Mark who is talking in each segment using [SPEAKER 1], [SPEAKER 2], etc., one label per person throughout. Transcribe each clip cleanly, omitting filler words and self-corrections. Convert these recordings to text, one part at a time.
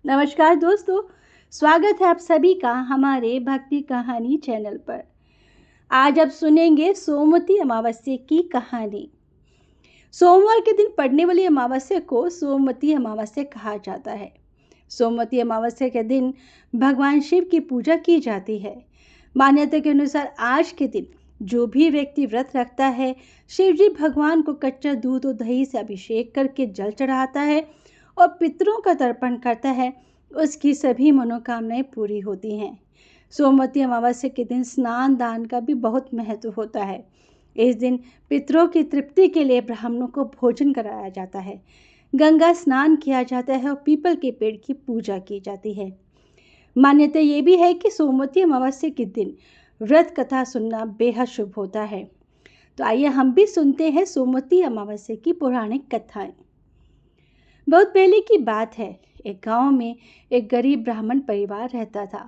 [SPEAKER 1] नमस्कार दोस्तों, स्वागत है आप सभी का हमारे भक्ति कहानी चैनल पर। आज आप सुनेंगे सोमवती अमावस्या की कहानी। सोमवार के दिन पड़ने वाली अमावस्या को सोमवती अमावस्या कहा जाता है। सोमवती अमावस्या के दिन भगवान शिव की पूजा की जाती है। मान्यता के अनुसार आज के दिन जो भी व्यक्ति व्रत रखता है, शिव जी भगवान को कच्चा दूध और दही से अभिषेक करके जल चढ़ाता है और पितरों का तर्पण करता है, उसकी सभी मनोकामनाएं पूरी होती हैं। सोमवती अमावस्या के दिन स्नान दान का भी बहुत महत्व होता है। इस दिन पितरों की तृप्ति के लिए ब्राह्मणों को भोजन कराया जाता है, गंगा स्नान किया जाता है और पीपल के पेड़ की पूजा की जाती है। मान्यता ये भी है कि सोमवती अमावस्या के दिन व्रत कथा सुनना बेहद शुभ होता है। तो आइए हम भी सुनते हैं सोमवती अमावस्या की पौराणिक कथाएं। बहुत पहले की बात है, एक गांव में एक गरीब ब्राह्मण परिवार रहता था।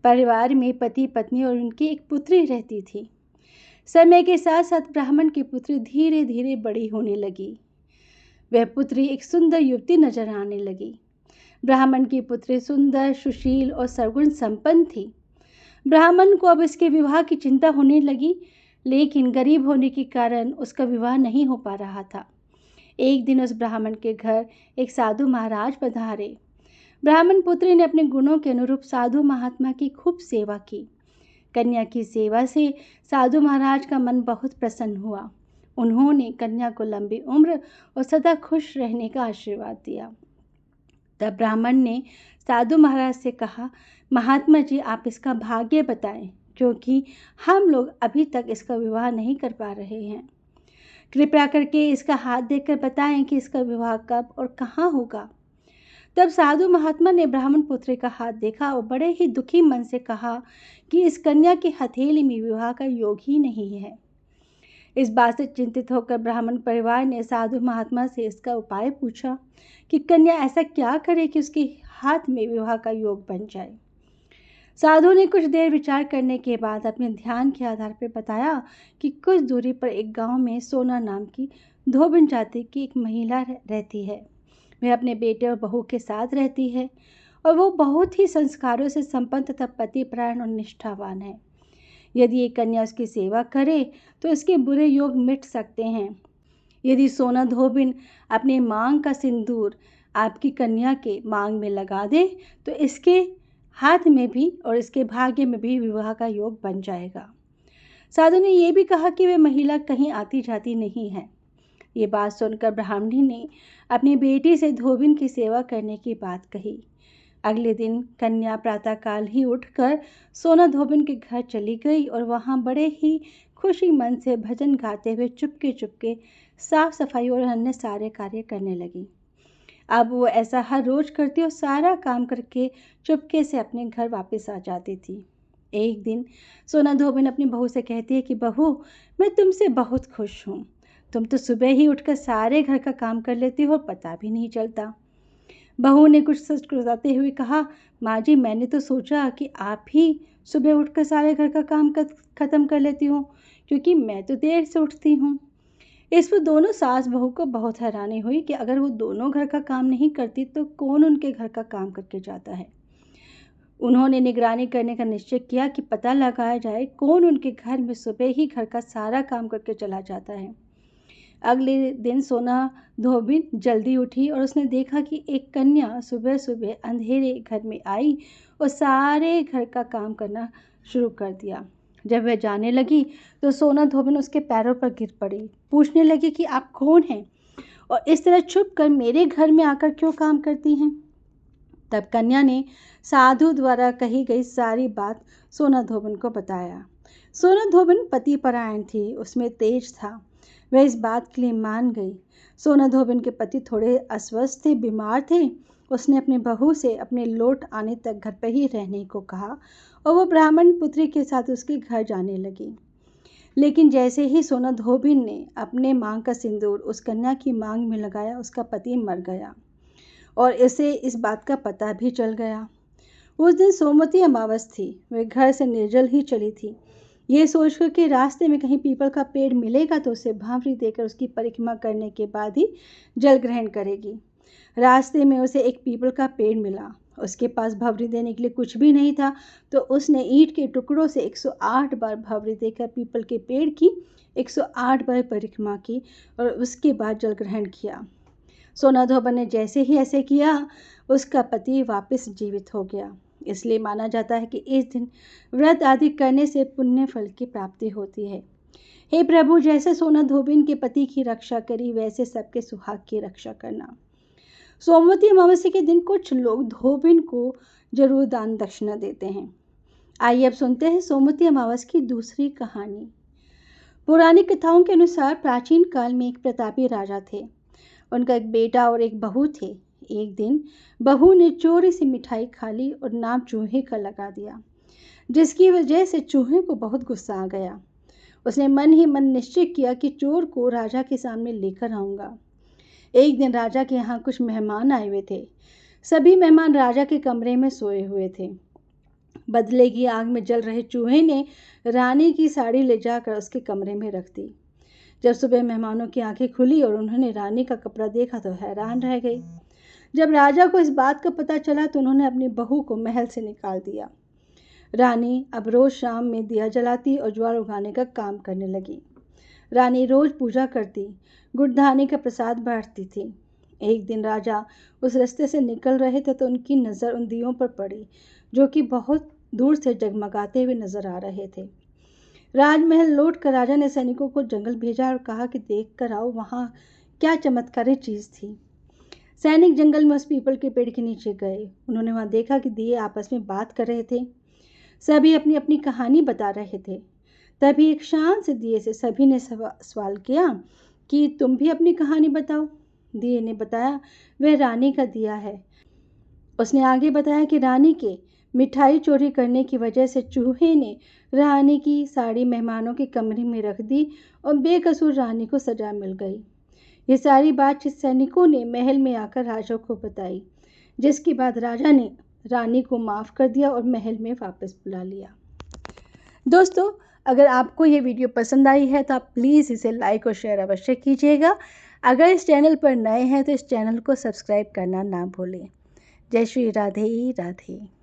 [SPEAKER 1] परिवार में पति पत्नी और उनकी एक पुत्री रहती थी। समय के साथ साथ ब्राह्मण की पुत्री धीरे धीरे बड़ी होने लगी। वह पुत्री एक सुंदर युवती नजर आने लगी। ब्राह्मण की पुत्री सुंदर, सुशील और सर्वगुण संपन्न थी। ब्राह्मण को अब इसके विवाह की चिंता होने लगी, लेकिन गरीब होने के कारण उसका विवाह नहीं हो पा रहा था। एक दिन उस ब्राह्मण के घर एक साधु महाराज पधारे। ब्राह्मण पुत्री ने अपने गुणों के अनुरूप साधु महात्मा की खूब सेवा की। कन्या की सेवा से साधु महाराज का मन बहुत प्रसन्न हुआ। उन्होंने कन्या को लंबी उम्र और सदा खुश रहने का आशीर्वाद दिया। तब ब्राह्मण ने साधु महाराज से कहा, महात्मा जी, आप इसका भाग्य बताएं, क्योंकि हम लोग अभी तक इसका विवाह नहीं कर पा रहे हैं। कृपया करके इसका हाथ देखकर बताएं कि इसका विवाह कब और कहाँ होगा। तब साधु महात्मा ने ब्राह्मण पुत्री का हाथ देखा और बड़े ही दुखी मन से कहा कि इस कन्या की हथेली में विवाह का योग ही नहीं है। इस बात से चिंतित होकर ब्राह्मण परिवार ने साधु महात्मा से इसका उपाय पूछा कि कन्या ऐसा क्या करे कि उसके हाथ में विवाह का योग बन जाए। साधु ने कुछ देर विचार करने के बाद अपने ध्यान के आधार पर बताया कि कुछ दूरी पर एक गांव में सोना नाम की धोबिन जाति की एक महिला रहती है। वह अपने बेटे और बहू के साथ रहती है और वो बहुत ही संस्कारों से संपन्न तथा पतिपरायण और निष्ठावान है। यदि एक कन्या उसकी सेवा करे तो इसके बुरे योग मिट सकते हैं। यदि सोना धोबिन अपने मांग का सिंदूर आपकी कन्या के मांग में लगा दे तो इसके हाथ में भी और इसके भाग्य में भी विवाह का योग बन जाएगा। साधु ने यह भी कहा कि वह महिला कहीं आती जाती नहीं है। ये बात सुनकर ब्राह्मणी ने अपनी बेटी से धोबिन की सेवा करने की बात कही। अगले दिन कन्या प्रातःकाल ही उठकर सोना धोबिन के घर चली गई और वहां बड़े ही खुशी मन से भजन गाते हुए चुपके चुपके साफ सफाई और अन्य सारे कार्य करने लगी। अब वो ऐसा हर रोज करती और सारा काम करके चुपके से अपने घर वापस आ जाती थी। एक दिन सोना धोबिन अपनी बहू से कहती है कि बहू, मैं तुमसे बहुत खुश हूँ। तुम तो सुबह ही उठकर सारे घर का काम कर लेती हो और पता भी नहीं चलता। बहू ने कुछ सचकुचाते हुए कहा, माँ जी, मैंने तो सोचा कि आप ही सुबह उठकर सारे घर का काम खत्म कर लेती हो, क्योंकि मैं तो देर से उठती हूँ। इस पर दोनों सास बहू को बहुत हैरानी हुई कि अगर वो दोनों घर का काम नहीं करती तो कौन उनके घर का काम करके जाता है। उन्होंने निगरानी करने का निश्चय किया कि पता लगाया जाए कौन उनके घर में सुबह ही घर का सारा काम करके चला जाता है। अगले दिन सोना धोबिन जल्दी उठी और उसने देखा कि एक कन्या सुबह सुबह अंधेरे घर में आई और सारे घर का काम करना शुरू कर दिया। जब वह जाने लगी तो सोना धोबिन उसके पैरों पर गिर पड़ी। पूछने लगी कि आप कौन हैं और इस तरह छुप कर मेरे घर में आकर क्यों काम करती हैं। तब कन्या ने साधु द्वारा कही गई सारी बात सोना धोबिन को बताया। सोना धोबिन पतिपरायण थी, उसमें तेज था। वह इस बात के लिए मान गई। सोना धोबिन के पति थोड़े अस्वस्थ थे, बीमार थे। उसने अपनी बहू से अपने लौट आने तक घर पर ही रहने को कहा और वो ब्राह्मण पुत्री के साथ उसके घर जाने लगी। लेकिन जैसे ही सोना धोबिन ने अपने मांग का सिंदूर उस कन्या की मांग में लगाया, उसका पति मर गया और इसे इस बात का पता भी चल गया। उस दिन सोमवती अमावस थी। वह घर से निर्जल ही चली थी। ये सोचकर कि रास्ते में कहीं पीपल का पेड़ मिलेगा तो उसे भांवरी देकर उसकी परिक्रमा करने के बाद ही जल ग्रहण करेगी। रास्ते में उसे एक पीपल का पेड़ मिला। उसके पास भवरी देने के लिए कुछ भी नहीं था, तो उसने ईंट के टुकड़ों से 108 बार भवरी देकर पीपल के पेड़ की 108 बार परिक्रमा की और उसके बाद जल ग्रहण किया। सोना धोबन ने जैसे ही ऐसे किया, उसका पति वापस जीवित हो गया। इसलिए माना जाता है कि इस दिन व्रत आदि करने से पुण्य फल की प्राप्ति होती है। हे प्रभु, जैसे सोना धोबिन के पति की रक्षा करी, वैसे सबके सुहाग की रक्षा करना। सोमवती अमावस्या के दिन कुछ लोग धोबिन को जरूर दान दक्षिणा देते हैं। आइए अब सुनते हैं सोमवती अमावस्या की दूसरी कहानी। पौराणिक कथाओं के अनुसार प्राचीन काल में एक प्रतापी राजा थे। उनका एक बेटा और एक बहू थे। एक दिन बहू ने चोरी से मिठाई खा ली और नाम चूहे का लगा दिया, जिसकी वजह से चूहे को बहुत गुस्सा आ गया। उसने मन ही मन निश्चय किया कि चोर को राजा के सामने लेकर आऊंगा। एक दिन राजा के यहाँ कुछ मेहमान आए हुए थे। सभी मेहमान राजा के कमरे में सोए हुए थे। बदले की आग में जल रहे चूहे ने रानी की साड़ी ले जाकर उसके कमरे में रख दी। जब सुबह मेहमानों की आंखें खुली और उन्होंने रानी का कपड़ा देखा तो हैरान रह गई। जब राजा को इस बात का पता चला तो उन्होंने अपनी बहू को महल से निकाल दिया। रानी अब रोज शाम में दिया जलाती और ज्वार उगाने का काम करने लगी। रानी रोज पूजा करती, गुड़धानी का प्रसाद बांटती थी। एक दिन राजा उस रास्ते से निकल रहे थे तो उनकी नज़र उन दियों पर पड़ी, जो कि बहुत दूर से जगमगाते हुए नजर आ रहे थे। राजमहल लौटकर राजा ने सैनिकों को जंगल भेजा और कहा कि देख कर आओ वहाँ क्या चमत्कारी चीज़ थी। सैनिक जंगल में उस पीपल के पेड़ के नीचे गए। उन्होंने वहाँ देखा कि दिए आपस में बात कर रहे थे। सभी अपनी अपनी कहानी बता रहे थे। तभी एक शांत से दिए से सभी ने सवाल किया कि तुम भी अपनी कहानी बताओ। दिए ने बताया, वह रानी का दिया है। उसने आगे बताया कि रानी के मिठाई चोरी करने की वजह से चूहे ने रानी की साड़ी मेहमानों के कमरे में रख दी और बेकसूर रानी को सजा मिल गई। ये सारी बातचीत सैनिकों ने महल में आकर राजा को बताई, जिसके बाद राजा ने रानी को माफ़ कर दिया और महल में वापस बुला लिया। दोस्तों, अगर आपको ये वीडियो पसंद आई है तो आप प्लीज़ इसे लाइक और शेयर अवश्य कीजिएगा। अगर इस चैनल पर नए हैं तो इस चैनल को सब्सक्राइब करना ना भूलें। जय श्री राधे राधे।